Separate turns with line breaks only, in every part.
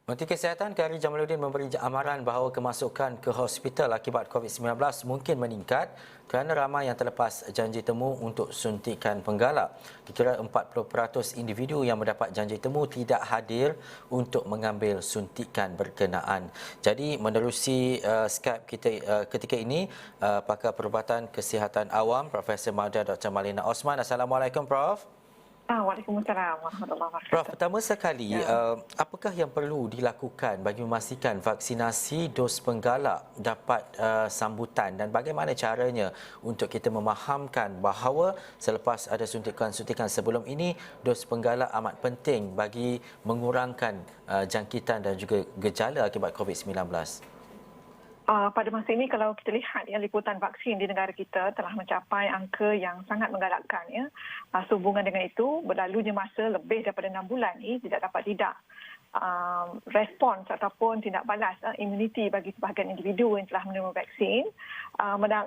Menteri Kesihatan Khairi Jamaluddin memberi amaran bahawa kemasukan ke hospital akibat COVID-19 mungkin meningkat kerana ramai yang terlepas janji temu untuk suntikan penggalak. Dikira 40% individu yang mendapat janji temu tidak hadir untuk mengambil suntikan berkenaan. Jadi menerusi Skype kita ketika ini, pakar perubatan kesihatan awam Profesor Madya Dr. Malina Osman. Assalamualaikum Prof.
Waalaikumsalam warahmatullahi
Prof,
wabarakatuh.
pertama sekali, apakah yang perlu dilakukan bagi memastikan vaksinasi dos penggalak dapat sambutan dan bagaimana caranya untuk kita memahamkan bahawa selepas ada suntikan-suntikan sebelum ini, dos penggalak amat penting bagi mengurangkan jangkitan dan juga gejala akibat COVID-19?
Pada masa ini kalau kita lihat liputan vaksin di negara kita telah mencapai angka yang sangat menggalakkan ya. Sehubungan dengan itu, berlalunya masa lebih daripada 6 bulan ini tidak dapat respons ataupun tindak balas imuniti bagi sebahagian individu yang telah menerima vaksin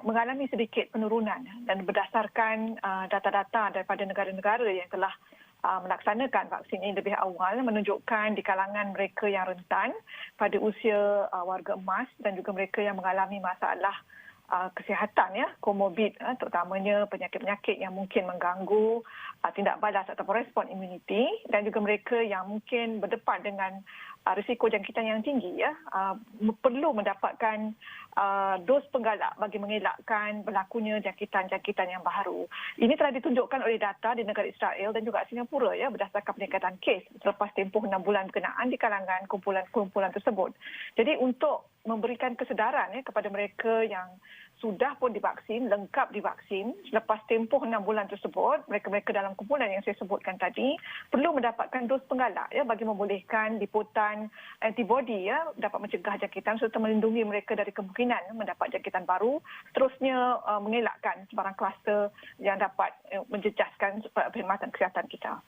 mengalami sedikit penurunan, dan berdasarkan data-data daripada negara-negara yang telah melaksanakan vaksin ini lebih awal menunjukkan di kalangan mereka yang rentan pada usia warga emas dan juga mereka yang mengalami masalah kesihatan ya, komorbid, terutamanya penyakit-penyakit yang mungkin mengganggu tindak balas ataupun respon imuniti, dan juga mereka yang mungkin berdepan dengan risiko jangkitan yang tinggi ya, perlu mendapatkan dos penggalak bagi mengelakkan berlakunya jangkitan-jangkitan yang baru. Ini telah ditunjukkan oleh data di negara Israel dan juga Singapura ya, berdasarkan peningkatan kes selepas tempoh 6 bulan berkenaan di kalangan kumpulan-kumpulan tersebut. Jadi untuk memberikan kesedaran ya kepada mereka yang sudah pun divaksin, lengkap divaksin, selepas tempoh 6 bulan tersebut, mereka-mereka dalam kumpulan yang saya sebutkan tadi perlu mendapatkan dos penggalak ya, bagi membolehkan liputan antibody ya, dapat mencegah jangkitan serta melindungi mereka dari kemungkinan mendapat jangkitan baru, seterusnya mengelakkan sebarang kluster yang dapat menjejaskan perkhidmatan kesihatan kita.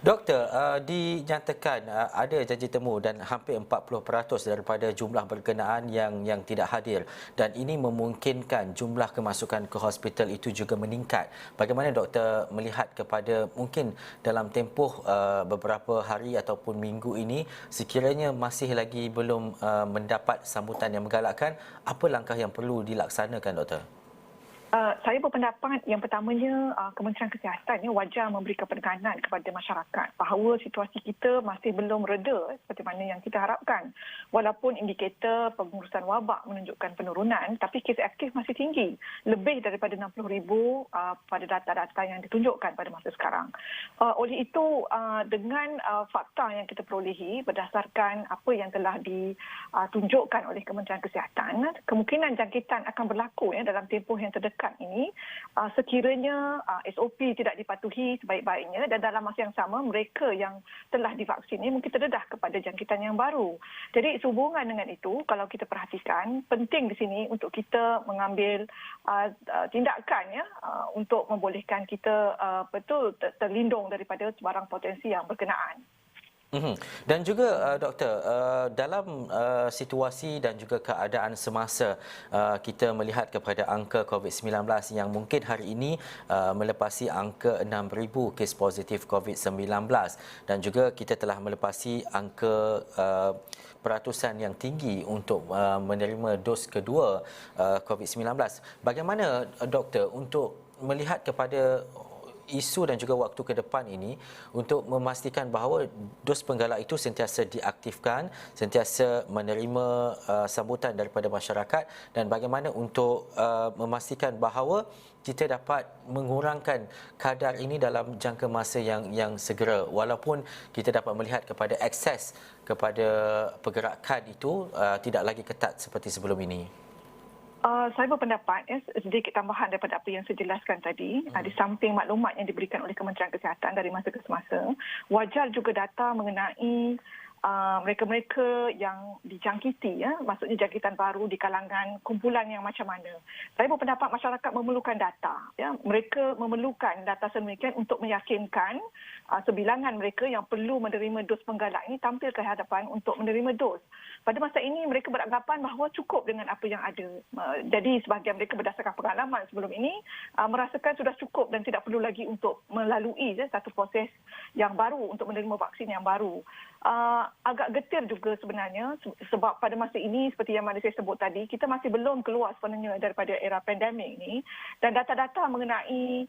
Doktor, dinyatakan ada janji temu dan hampir 40% daripada jumlah berkenaan yang tidak hadir, dan ini memungkinkan jumlah kemasukan ke hospital itu juga meningkat. Bagaimana doktor melihat kepada mungkin dalam tempoh beberapa hari ataupun minggu ini, sekiranya masih lagi belum mendapat sambutan yang menggalakkan, apa langkah yang perlu dilaksanakan doktor?
Saya berpendapat yang pertamanya Kementerian Kesihatan wajar memberikan penekanan kepada masyarakat bahawa situasi kita masih belum reda seperti mana yang kita harapkan. Walaupun indikator pengurusan wabak menunjukkan penurunan, tapi kes aktif masih tinggi, lebih daripada 60,000 pada data-data yang ditunjukkan pada masa sekarang. Oleh itu, dengan fakta yang kita perolehi berdasarkan apa yang telah ditunjukkan oleh Kementerian Kesihatan, kemungkinan jangkitan akan berlaku dalam tempoh yang terdekat ini sekiranya SOP tidak dipatuhi sebaik-baiknya, dan dalam masa yang sama mereka yang telah divaksin ini mungkin terdedah kepada jangkitan yang baru. Jadi sehubungan dengan itu, kalau kita perhatikan, penting di sini untuk kita mengambil tindakan untuk membolehkan kita betul terlindung daripada sebarang potensi yang berkenaan.
Dan juga doktor, dalam situasi dan juga keadaan semasa kita melihat kepada angka COVID-19 yang mungkin hari ini melepasi angka 6,000 kes positif COVID-19, dan juga kita telah melepasi angka peratusan yang tinggi untuk menerima dos kedua COVID-19. Bagaimana doktor untuk melihat kepada isu dan juga waktu ke depan ini untuk memastikan bahawa dos penggalak itu sentiasa diaktifkan, sentiasa menerima sambutan daripada masyarakat, dan bagaimana untuk memastikan bahawa kita dapat mengurangkan kadar ini dalam jangka masa yang segera, walaupun kita dapat melihat kepada akses kepada pergerakan itu tidak lagi ketat seperti sebelum ini.
Saya berpendapat sedikit tambahan daripada apa yang saya jelaskan tadi. Di samping maklumat yang diberikan oleh Kementerian Kesihatan dari masa ke semasa, wajar juga data mengenai mereka-mereka yang dijangkiti, maksudnya jangkitan baru di kalangan kumpulan yang macam mana. Saya berpendapat masyarakat memerlukan data. Mereka memerlukan data sedemikian untuk meyakinkan sebilangan mereka yang perlu menerima dos penggalak ini tampil ke hadapan untuk menerima dos. Pada masa ini mereka beranggapan bahawa cukup dengan apa yang ada. Jadi sebahagian mereka berdasarkan pengalaman sebelum ini merasakan sudah cukup dan tidak perlu lagi untuk melalui satu proses yang baru untuk menerima vaksin yang baru. Agak getir juga sebenarnya sebab pada masa ini seperti yang mana saya sebut tadi, kita masih belum keluar sepenuhnya daripada era pandemik ini dan data-data mengenai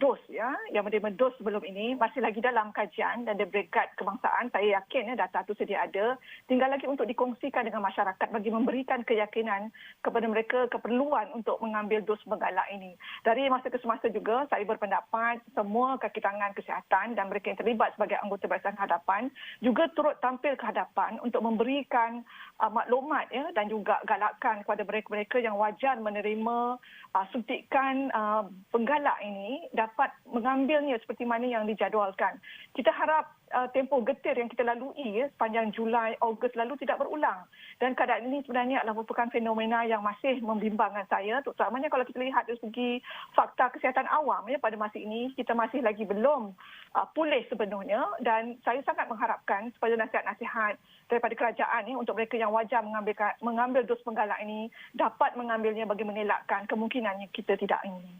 dos yang menerima dos sebelum ini masih lagi dalam kajian dan di Brigad Kebangsaan. Saya yakin data itu sedia ada, tinggal lagi untuk dikongsikan dengan masyarakat bagi memberikan keyakinan kepada mereka keperluan untuk mengambil dos penggalak ini. Dari masa ke semasa juga saya berpendapat semua kaki tangan kesihatan dan mereka yang terlibat sebagai anggota barisan hadapan juga turut tampil ke hadapan untuk memberikan maklumat dan juga galakan kepada mereka-mereka yang wajar menerima suntikan penggalak ini dapat mengambilnya seperti mana yang dijadualkan. Kita harap tempoh getir yang kita lalui sepanjang Julai, Ogos lalu tidak berulang. Dan keadaan ini sebenarnya adalah merupakan fenomena yang masih membimbangkan saya, terutamanya kalau kita lihat dari segi fakta kesihatan awam pada masa ini kita masih lagi belum pulih sepenuhnya dan saya sangat mengharapkan supaya nasihat-nasihat daripada kerajaan untuk mereka yang wajar mengambil dos penggalak ini dapat mengambilnya bagi mengelakkan kemungkinan yang kita tidak ingin.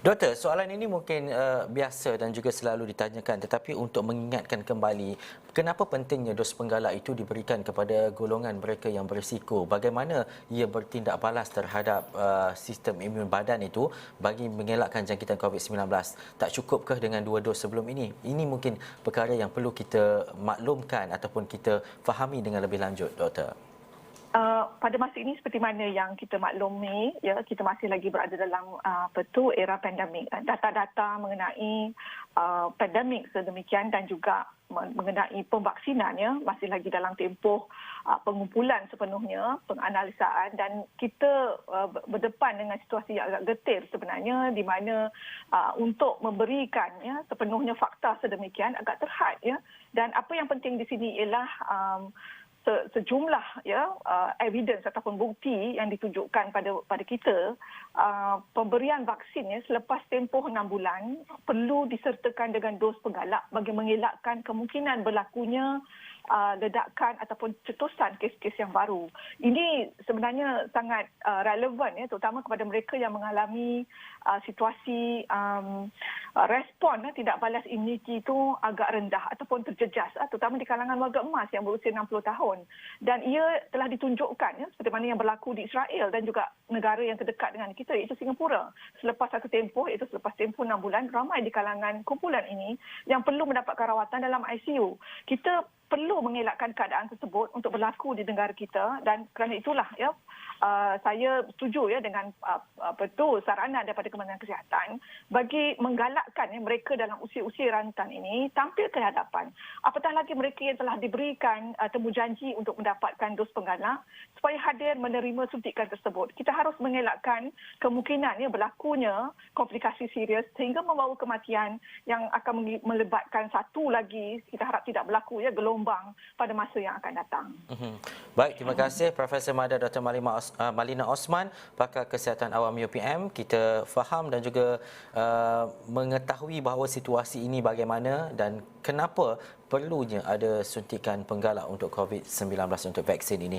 Doktor, soalan ini mungkin biasa dan juga selalu ditanyakan, tetapi untuk mengingatkan kembali kenapa pentingnya dos penggalak itu diberikan kepada golongan mereka yang berisiko, bagaimana ia bertindak balas terhadap sistem imun badan itu bagi mengelakkan jangkitan COVID-19. Tak cukupkah dengan 2 dos sebelum ini? Ini mungkin perkara yang perlu kita maklumkan ataupun kita fahami dengan lebih lanjut, Doktor.
Pada masa ini seperti mana yang kita maklumi, kita masih lagi berada dalam era pandemik. Data-data mengenai pandemik sedemikian dan juga mengenai pemvaksinan masih lagi dalam tempoh pengumpulan sepenuhnya, penganalisaan dan kita berdepan dengan situasi yang agak getir sebenarnya di mana untuk memberikan sepenuhnya fakta sedemikian agak terhad dan apa yang penting di sini ialah sejumlah evidence ataupun bukti yang ditunjukkan pada kita pemberian vaksin selepas tempoh 6 bulan perlu disertakan dengan dos penggalak bagi mengelakkan kemungkinan berlakunya ledakan ataupun cetusan kes-kes yang baru. Ini sebenarnya sangat relevan terutama kepada mereka yang mengalami situasi respon tidak balas imuniti itu agak rendah ataupun terjejas terutama di kalangan warga emas yang berusia 60 tahun dan ia telah ditunjukkan seperti mana yang berlaku di Israel dan juga negara yang terdekat dengan kita iaitu Singapura. Selepas satu tempoh iaitu selepas tempoh 6 bulan ramai di kalangan kumpulan ini yang perlu mendapatkan rawatan dalam ICU. Kita perlu mengelakkan keadaan tersebut untuk berlaku di negara kita dan kerana itulah saya setuju dengan betul saranan daripada Kementerian Kesihatan bagi menggalakkan mereka dalam usia-usia rentan ini tampil ke hadapan. Apatah lagi mereka yang telah diberikan temujanji untuk mendapatkan dos penggalak supaya hadir menerima suntikan tersebut. Kita harus mengelakkan kemungkinan berlakunya komplikasi serius sehingga membawa kematian yang akan melibatkan satu lagi kita harap tidak berlaku gelombang pada masa yang akan datang.
Baik, terima kasih Profesor Madar Dr. Malina Osman, pakar kesihatan awam UPM. Kita faham dan juga mengetahui bahawa situasi ini bagaimana dan kenapa perlunya ada suntikan penggalak untuk COVID-19 untuk vaksin ini.